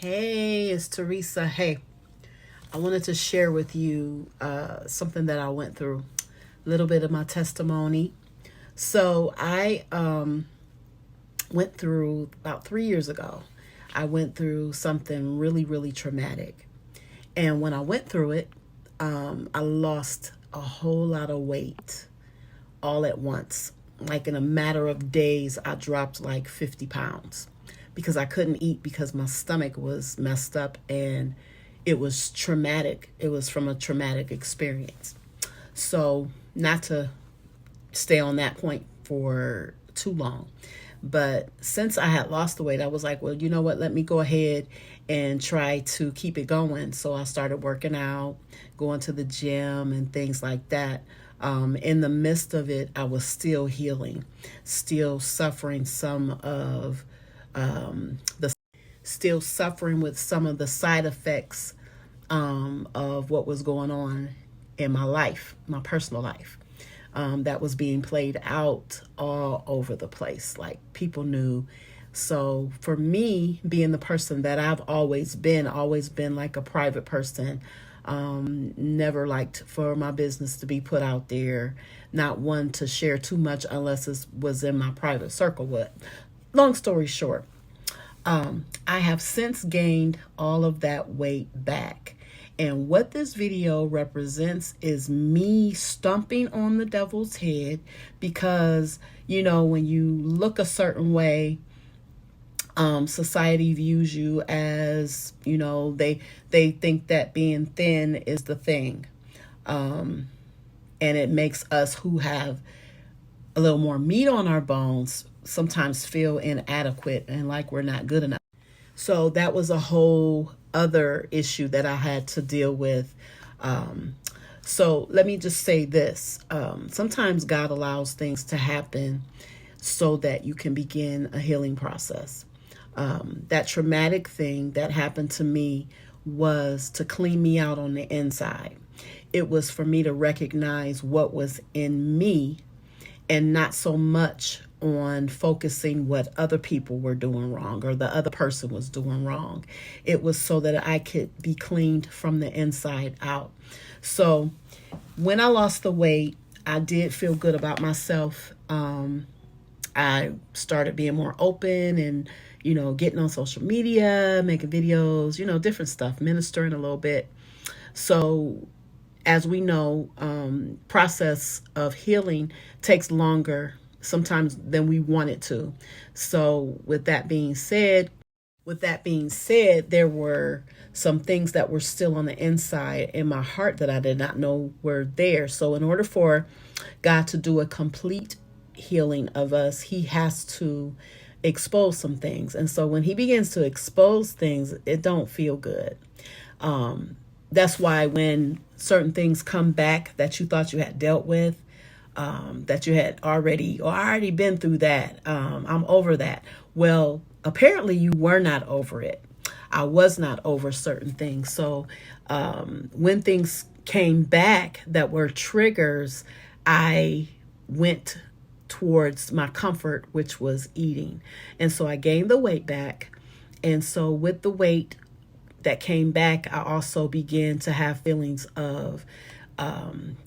Hey, it's Teresa. Hey, I wanted to share with you something that I went through, a little bit of my testimony. So I went through about 3 years ago. I went through something really, really traumatic. And when I went through it, I lost a whole lot of weight all at once. Like in a matter of days, I dropped like 50 pounds because I couldn't eat because my stomach was messed up and it was traumatic. It was from a traumatic experience. So, not to stay on that point for too long, but since I had lost the weight, I was like, well, you know what? Let me go ahead and try to keep it going. So I started working out, going to the gym, and things like that. In the midst of it, I was still healing, still suffering some of the still suffering with some of the side effects of what was going on in my life, my personal life. That was being played out all over the place. Like people knew. So for me, being the person that I've always been like a private person, never liked for my business to be put out there, not one to share too much unless it was in my private circle. But long story short, I have since gained all of that weight back. And what this video represents is me stomping on the devil's head because, when you look a certain way, society views you as, they think that being thin is the thing. And it makes us who have a little more meat on our bones sometimes feel inadequate and like we're not good enough. So that was a whole other issue that I had to deal with. So let me just say this. Sometimes God allows things to happen so that you can begin a healing process. That traumatic thing that happened to me was to clean me out on the inside. It was for me to recognize what was in me and not so much on focusing what other people were doing wrong or the other person was doing wrong. It was so that I could be cleaned from the inside out. So when I lost the weight, I did feel good about myself. I started being more open and, getting on social media, making videos, different stuff, ministering a little bit. So as we know, process of healing takes longer sometimes than we want it to. So with that being said, there were some things that were still on the inside in my heart that I did not know were there. So in order for God to do a complete healing of us, he has to expose some things. And so when he begins to expose things, it don't feel good. That's why when certain things come back that you thought you had dealt with, that you had already, or I already been through that, I'm over that. Well, apparently you were not over it. I was not over certain things. So when things came back that were triggers, I went towards my comfort, which was eating. And so I gained the weight back. And so with the weight that came back, I also began to have feelings of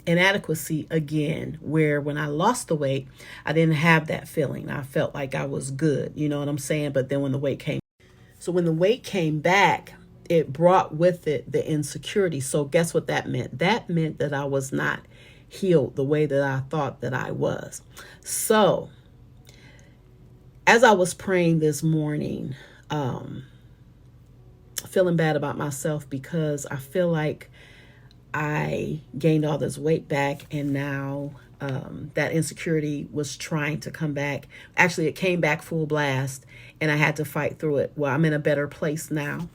inadequacy again, where when I lost the weight, I didn't have that feeling. I felt like I was good, you know what I'm saying? But then when the weight came back, it brought with it the insecurity. So guess what that meant? That meant that I was not healed the way that I thought that I was. So as I was praying this morning, feeling bad about myself because I feel like I gained all this weight back and now that insecurity was trying to come back. Actually, it came back full blast and I had to fight through it. Well, I'm in a better place now.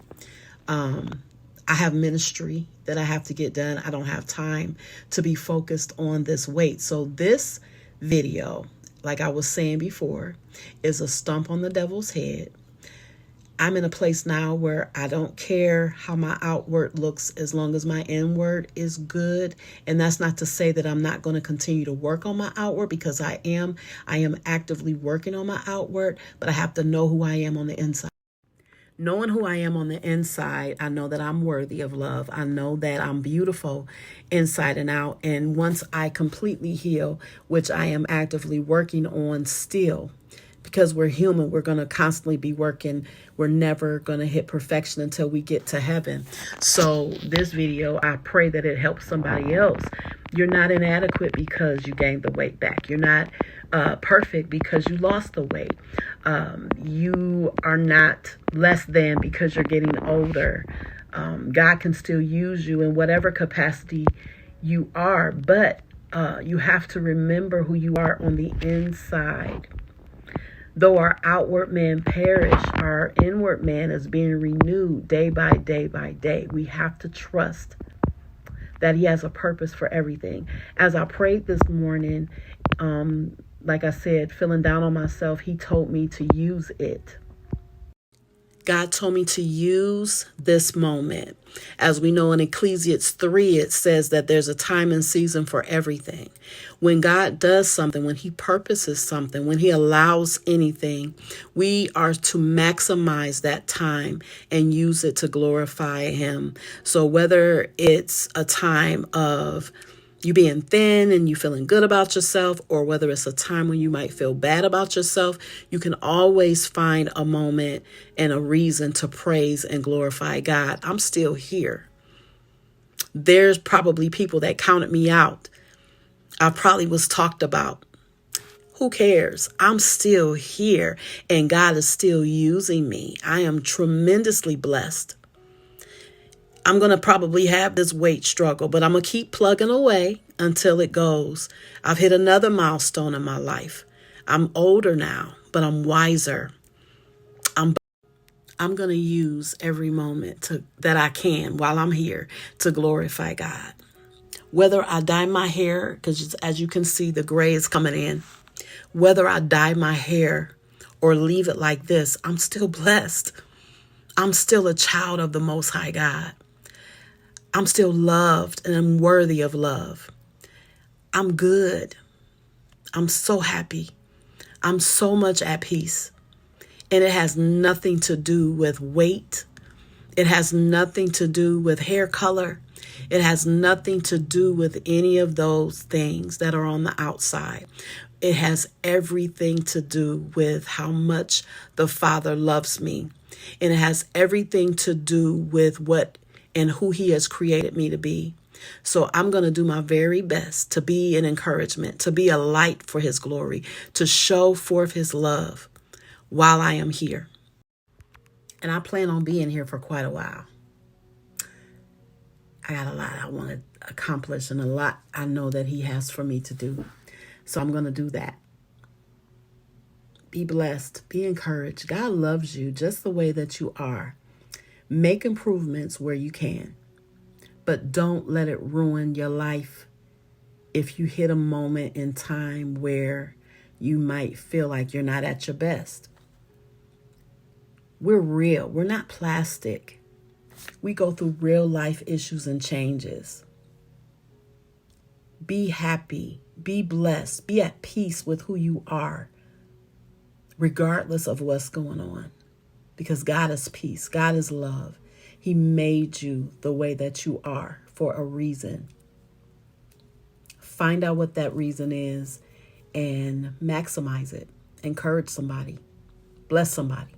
I have ministry that I have to get done. I don't have time to be focused on this weight. So this video, like I was saying before, is a stomp on the devil's head. I'm in a place now where I don't care how my outward looks as long as my inward is good. And that's not to say that I'm not going to continue to work on my outward, because I am actively working on my outward, but I have to know who I am on the inside. Knowing who I am on the inside, I know that I'm worthy of love. I know that I'm beautiful inside and out. And once I completely heal, which I am actively working on still, because we're human, we're going to constantly be working. We're never going to hit perfection until we get to heaven. So this video, I pray that it helps somebody else. You're not inadequate because you gained the weight back. You're not perfect because you lost the weight. You are not less than because you're getting older. God can still use you in whatever capacity you are, but you have to remember who you are on the inside. Though our outward man perish, our inward man is being renewed day by day by day. We have to trust that he has a purpose for everything. As I prayed this morning, like I said, feeling down on myself, he told me to use it. God told me to use this moment. As we know in Ecclesiastes 3, it says that there's a time and season for everything. When God does something, when he purposes something, when he allows anything, we are to maximize that time and use it to glorify him. So whether it's a time of you being thin and you feeling good about yourself, or whether it's a time when you might feel bad about yourself, you can always find a moment and a reason to praise and glorify God. I'm still here. There's probably people that counted me out. I probably was talked about. Who cares? I'm still here and God is still using me. I am tremendously blessed. I'm going to probably have this weight struggle, but I'm going to keep plugging away until it goes. I've hit another milestone in my life. I'm older now, but I'm wiser. I'm going to use every moment that I can while I'm here to glorify God. Whether I dye my hair, because as you can see, the gray is coming in. Whether I dye my hair or leave it like this, I'm still blessed. I'm still a child of the Most High God. I'm still loved and I'm worthy of love. I'm good. I'm so happy. I'm so much at peace. And it has nothing to do with weight. It has nothing to do with hair color. It has nothing to do with any of those things that are on the outside. It has everything to do with how much the Father loves me. And it has everything to do with what and who he has created me to be. So I'm going to do my very best to be an encouragement, to be a light for his glory, to show forth his love while I am here. And I plan on being here for quite a while. I got a lot I want to accomplish and a lot I know that he has for me to do. So I'm going to do that. Be blessed. Be encouraged. God loves you just the way that you are. Make improvements where you can, but don't let it ruin your life if you hit a moment in time where you might feel like you're not at your best. We're real. We're not plastic. We go through real life issues and changes. Be happy. Be blessed. Be at peace with who you are, regardless of what's going on. Because God is peace. God is love. He made you the way that you are for a reason. Find out what that reason is and maximize it. Encourage somebody. Bless somebody.